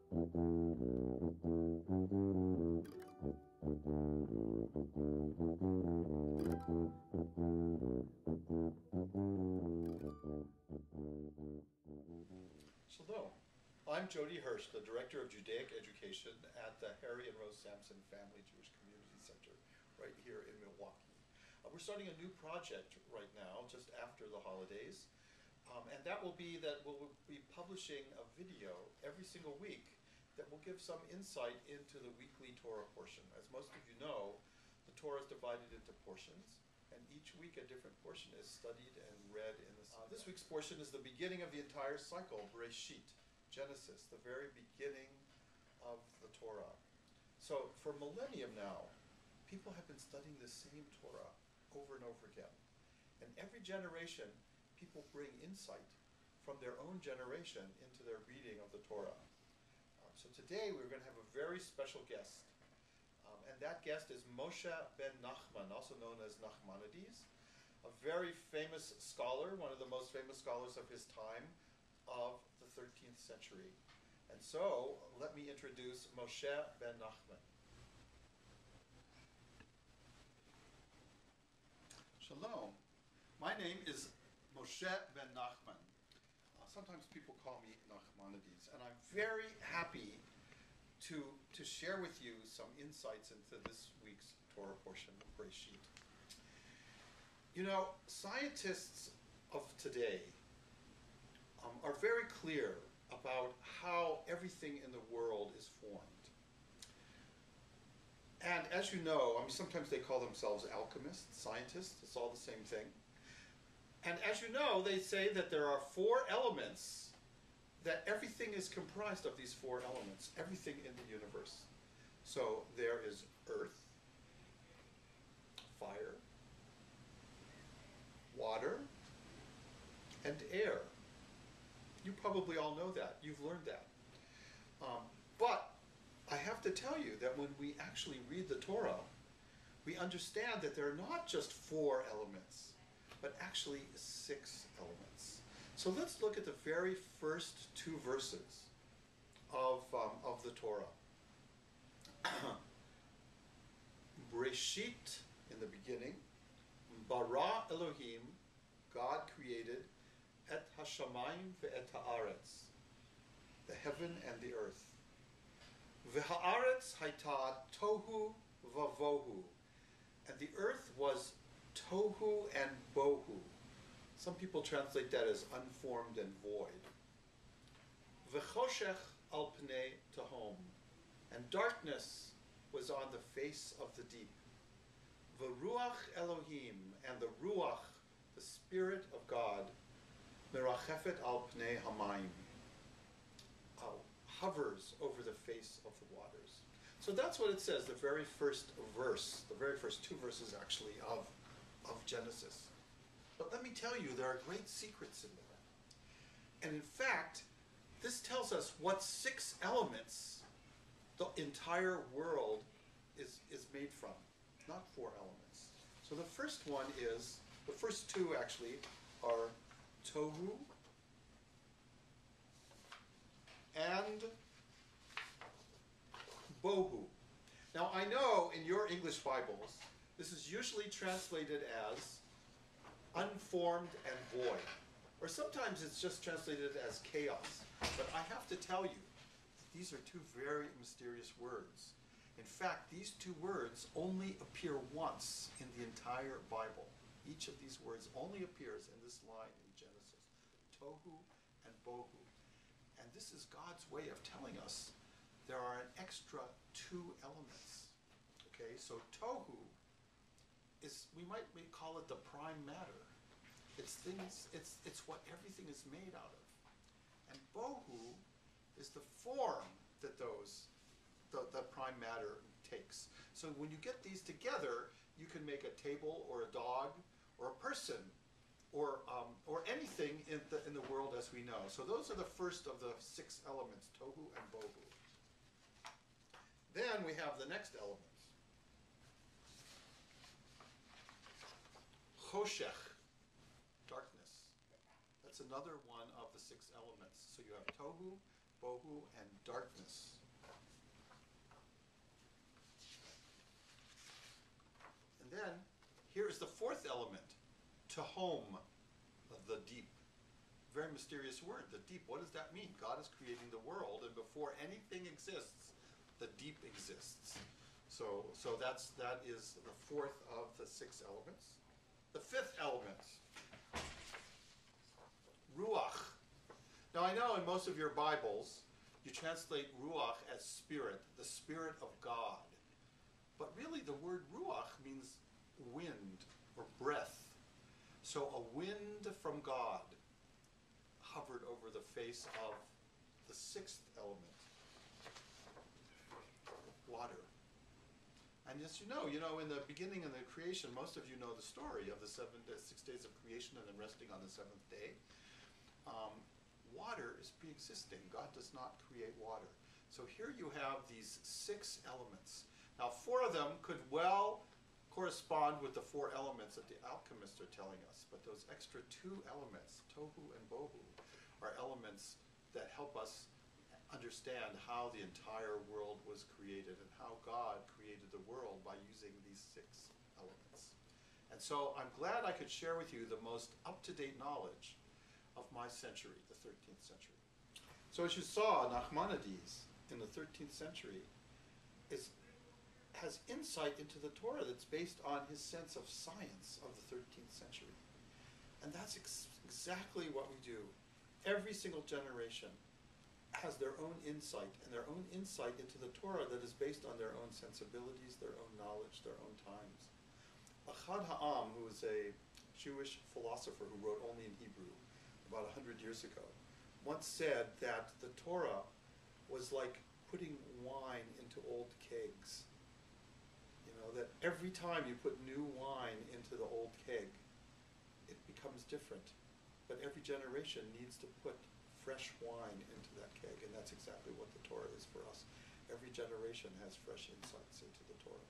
Shalom. I'm Jody Hirsh, the Director of Judaic Education at the Harry and Rose Samson Family Jewish Community Center right here in Milwaukee. We're starting a new project right now, just after the holidays, and that will be that we'll be publishing a video every single week that will give some insight into the weekly Torah portion. As most of you know, the Torah is divided into portions, and each week a different portion is studied and read in the Sunday. This week's portion is the beginning of the entire cycle, Bereishit, Genesis, the very beginning of the Torah. So for millennium now, people have been studying the same Torah over and over again. And every generation, people bring insight from their own generation into their reading of the Torah. So today we're going to have a very special guest. And that guest is Moshe ben Nachman, also known as Nachmanides, a very famous scholar, one of the most famous scholars of his time, of the 13th century. And so, let me introduce Moshe ben Nachman. Shalom. My name is Moshe ben Nachman. Sometimes people call me Nachmanides, and I'm very happy to share with you some insights into this week's Torah portion of Bereishit. You know, scientists of today are very clear about how everything in the world is formed. And as you know, sometimes they call themselves alchemists, scientists, it's all the same thing. And as you know, they say that there are four elements, that everything is comprised of these four elements, everything in the universe. So there is earth, fire, water, and air. You probably all know that. You've learned that. But I have to tell you that when we actually read the Torah, we understand that there are not just four elements, but actually 6 elements. So let's look at the very first 2 verses of the Torah. Bereishit, in the beginning, bara Elohim, God created, et hashamayim ve'et haaretz, the heaven and the earth. V'haaretz haita tohu vavohu, and the earth was tohu and bohu. Some people translate that as unformed and void. V'choshech al pnei tehom, and darkness was on the face of the deep. V'ruach Elohim, and the ruach, the Spirit of God, merachefet al pnei hamayim, hovers over the face of the waters. So that's what it says, the very first verse, the very first 2 verses actually of Genesis. But let me tell you, there are great secrets in there. And in fact, this tells us what 6 elements the entire world is made from, not 4 elements. So the first one is, the first 2 actually are tohu and bohu. Now I know in your English Bibles, this is usually translated as unformed and void. Or sometimes it's just translated as chaos. But I have to tell you, these are 2 very mysterious words. In fact, these 2 words only appear once in the entire Bible. Each of these words only appears in this line in Genesis. Tohu and bohu. And this is God's way of telling us there are an extra 2 elements. Okay, so tohu is, we call it the prime matter. It's things, it's what everything is made out of. And bohu is the form that the prime matter takes. So when you get these together, you can make a table or a dog or a person or anything in the world as we know. So those are the first of the 6 elements, tohu and bohu. Then we have the next element. Choshech, darkness. That's another one of the 6 elements. So you have tohu, bohu, and darkness. And then, here is the fourth element, tehom, the deep. Very mysterious word, the deep. What does that mean? God is creating the world, and before anything exists, the deep exists. So that is the fourth of the 6 elements. The fifth element, ruach. Now I know in most of your Bibles, you translate ruach as spirit, the spirit of God. But really the word ruach means wind or breath. So a wind from God hovered over the face of the 6th element, water. And as you know, in the beginning of the creation, most of you know the story of the 6 days of creation and then resting on the 7th day. Water is pre-existing. God does not create water. So here you have these 6 elements. Now 4 of them could well correspond with the 4 elements that the alchemists are telling us, but those extra 2 elements, tohu and bohu, are elements that help us understand how the entire world was created and how God created the world by using these 6 elements. And so I'm glad I could share with you the most up-to-date knowledge of my century, the 13th century. So as you saw, Nachmanides in the 13th century has insight into the Torah that's based on his sense of science of the 13th century. And that's exactly what we do. Every single generation has their own insight and their own insight into the Torah that is based on their own sensibilities, their own knowledge, their own times. Achad Ha'am, who was a Jewish philosopher who wrote only in Hebrew about 100 years ago, once said that the Torah was like putting wine into old kegs. That every time you put new wine into the old keg, it becomes different. But every generation needs to put fresh wine into that keg, and that's exactly what the Torah is for us. Every generation has fresh insights into the Torah.